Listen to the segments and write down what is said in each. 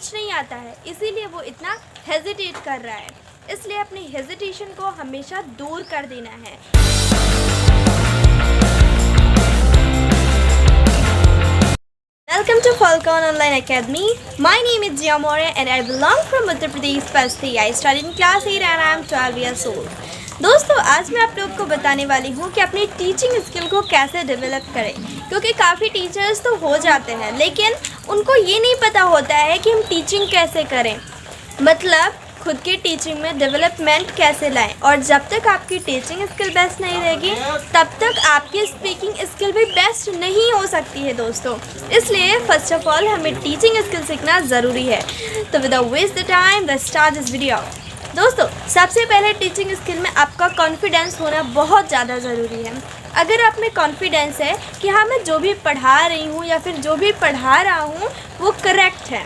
कुछ नहीं आता है, इसीलिए वो इतना हेजिटेट कर रहा है। इसलिए अपनी हेजिटेशन को हमेशा दूर कर देना है। Welcome to Falcon Online Academy. My name is Jia Moore and I belong from Uttar Pradesh, Basti. I study in class 8 and I am 12 years old. दोस्तों, आज मैं आप लोग को बताने वाली हूँ कि अपनी टीचिंग स्किल को कैसे डेवलप करें, क्योंकि काफ़ी टीचर्स तो हो जाते हैं लेकिन उनको ये नहीं पता होता है कि हम टीचिंग कैसे करें, मतलब खुद की टीचिंग में डेवलपमेंट कैसे लाएं। और जब तक आपकी टीचिंग स्किल बेस्ट नहीं रहेगी तब तक आपकी स्पीकिंग स्किल भी बेस्ट नहीं हो सकती है दोस्तों। इसलिए फर्स्ट ऑफ ऑल हमें टीचिंग स्किल सीखना ज़रूरी है। तो without waste the time let's start this video. दोस्तों, सबसे पहले टीचिंग स्किल में आपका कॉन्फिडेंस होना बहुत ज़्यादा ज़रूरी है। अगर आप में कॉन्फिडेंस है कि हाँ मैं जो भी पढ़ा रही हूँ या फिर जो भी पढ़ा रहा हूँ वो करेक्ट है,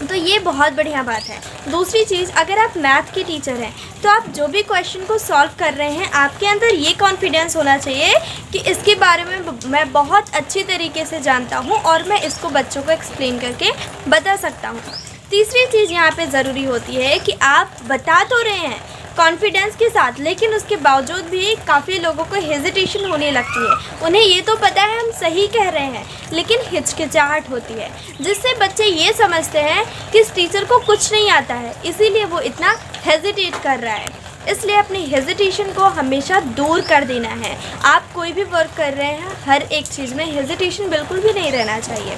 तो ये बहुत बढ़िया बात है। दूसरी चीज़, अगर आप मैथ के टीचर हैं तो आप जो भी क्वेश्चन को सॉल्व कर रहे हैं आपके अंदर ये कॉन्फिडेंस होना चाहिए कि इसके बारे में मैं बहुत अच्छी तरीके से जानता हूँ और मैं इसको बच्चों को एक्सप्लेन करके बता सकता हूँ। तीसरी चीज़ यहाँ पे ज़रूरी होती है कि आप बता तो रहे हैं कॉन्फिडेंस के साथ, लेकिन उसके बावजूद भी काफ़ी लोगों को हेजिटेशन होने लगती है। उन्हें ये तो पता है हम सही कह रहे हैं लेकिन हिचकिचाहट होती है, जिससे बच्चे ये समझते हैं कि इस टीचर को कुछ नहीं आता है, इसीलिए वो इतना हेजिटेट कर रहा है। इसलिए अपनी हेजिटेशन को हमेशा दूर कर देना है। आप कोई भी वर्क कर रहे हैं, हर एक चीज़ में हेजिटेशन बिल्कुल भी नहीं रहना चाहिए।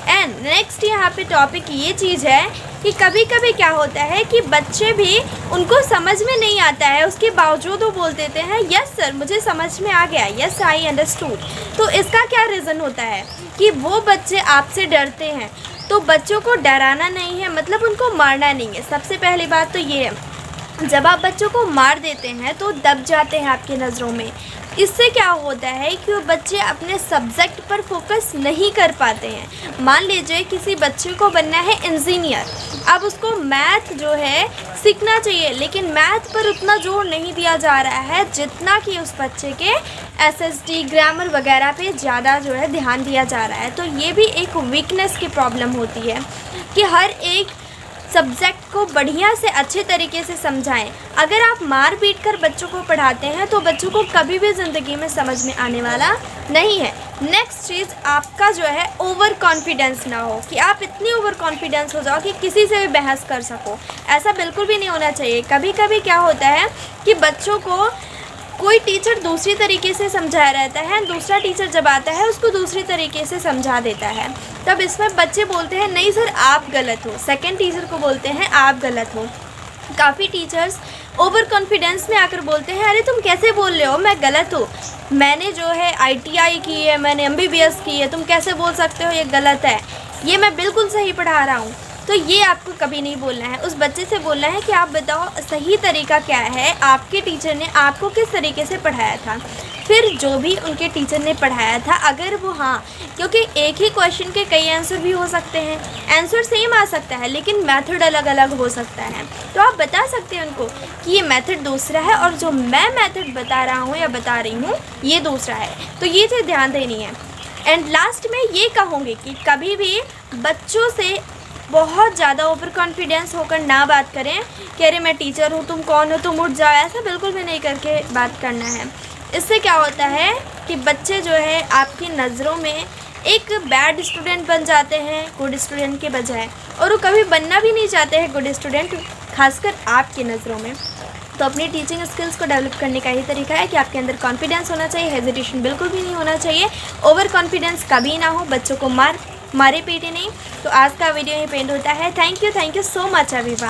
एंड नेक्स्ट यहाँ पे टॉपिक ये चीज़ है कि कभी कभी क्या होता है कि बच्चे भी उनको समझ में नहीं आता है, उसके बावजूद वो बोल देते हैं यस सर मुझे समझ में आ गया, यस आई अंडरस्टूड। तो इसका क्या रीज़न होता है कि वो बच्चे आपसे डरते हैं। तो बच्चों को डराना नहीं है, मतलब उनको मारना नहीं है। सबसे पहली बात तो ये है, जब आप बच्चों को मार देते हैं तो दब जाते हैं आपकी नज़रों में। इससे क्या होता है कि वो बच्चे अपने सब्जेक्ट पर फोकस नहीं कर पाते हैं। मान लीजिए किसी बच्चे को बनना है इंजीनियर, अब उसको मैथ जो है सीखना चाहिए, लेकिन मैथ पर उतना जोर नहीं दिया जा रहा है जितना कि उस बच्चे के एसएसटी ग्रामर वगैरह पे ज़्यादा जो है ध्यान दिया जा रहा है। तो ये भी एक वीकनेस की प्रॉब्लम होती है कि हर एक सब्जेक्ट को बढ़िया से अच्छे तरीके से समझाएं। अगर आप मार पीट कर बच्चों को पढ़ाते हैं तो बच्चों को कभी भी ज़िंदगी में समझ में आने वाला नहीं है। नेक्स्ट चीज़, आपका जो है ओवर कॉन्फिडेंस ना हो कि आप इतनी ओवर कॉन्फिडेंस हो जाओ कि किसी से भी बहस कर सको। ऐसा बिल्कुल भी नहीं होना चाहिए। कभी कभी क्या होता है कि बच्चों को कोई टीचर दूसरी तरीके से समझाया रहता है, दूसरा टीचर जब आता है उसको दूसरी तरीके से समझा देता है। तब इसमें बच्चे बोलते हैं नहीं सर आप गलत हो, सेकंड टीचर को बोलते हैं आप गलत हो। काफ़ी टीचर्स ओवर कॉन्फिडेंस में आकर बोलते हैं अरे तुम कैसे बोल रहे हो, मैं गलत हूँ, मैंने जो है ITI की है, मैंने MBBS की है, तुम कैसे बोल सकते हो ये गलत है, ये मैं बिल्कुल सही पढ़ा रहा हूँ। तो ये आपको कभी नहीं बोलना है। उस बच्चे से बोलना है कि आप बताओ सही तरीका क्या है, आपके टीचर ने आपको किस तरीके से पढ़ाया था। फिर जो भी उनके टीचर ने पढ़ाया था, अगर वो हाँ, क्योंकि एक ही क्वेश्चन के कई आंसर भी हो सकते हैं, आंसर सेम आ सकता है लेकिन मेथड अलग अलग हो सकता है, तो आप बता सकते हैं उनको कि ये मेथड दूसरा है और जो मैं मेथड बता रहा हूँ या बता रही हूँ ये दूसरा है। तो ये चीज़ ध्यान देनी है। एंड लास्ट में ये कहूँगी कि कभी भी बच्चों से बहुत ज़्यादा ओवर कॉन्फिडेंस होकर ना बात करें कि अरे मैं टीचर हूँ, तुम कौन हो, तुम उठ जाओ, ऐसा बिल्कुल भी नहीं करके बात करना है। इससे क्या होता है कि बच्चे जो है आपकी नज़रों में एक बैड स्टूडेंट बन जाते हैं गुड स्टूडेंट के बजाय, और वो कभी बनना भी नहीं चाहते हैं गुड स्टूडेंट, खासकर आपकी नज़रों में। तो अपनी टीचिंग स्किल्स को डेवलप करने का ही तरीका है कि आपके अंदर कॉन्फिडेंस होना चाहिए, हेजिटेशन बिल्कुल भी नहीं होना चाहिए, ओवर कॉन्फिडेंस कभी ना हो, बच्चों को मारे पीटे नहीं। तो आज का वीडियो यहीं पे एंड होता है। Thank you so much everyone.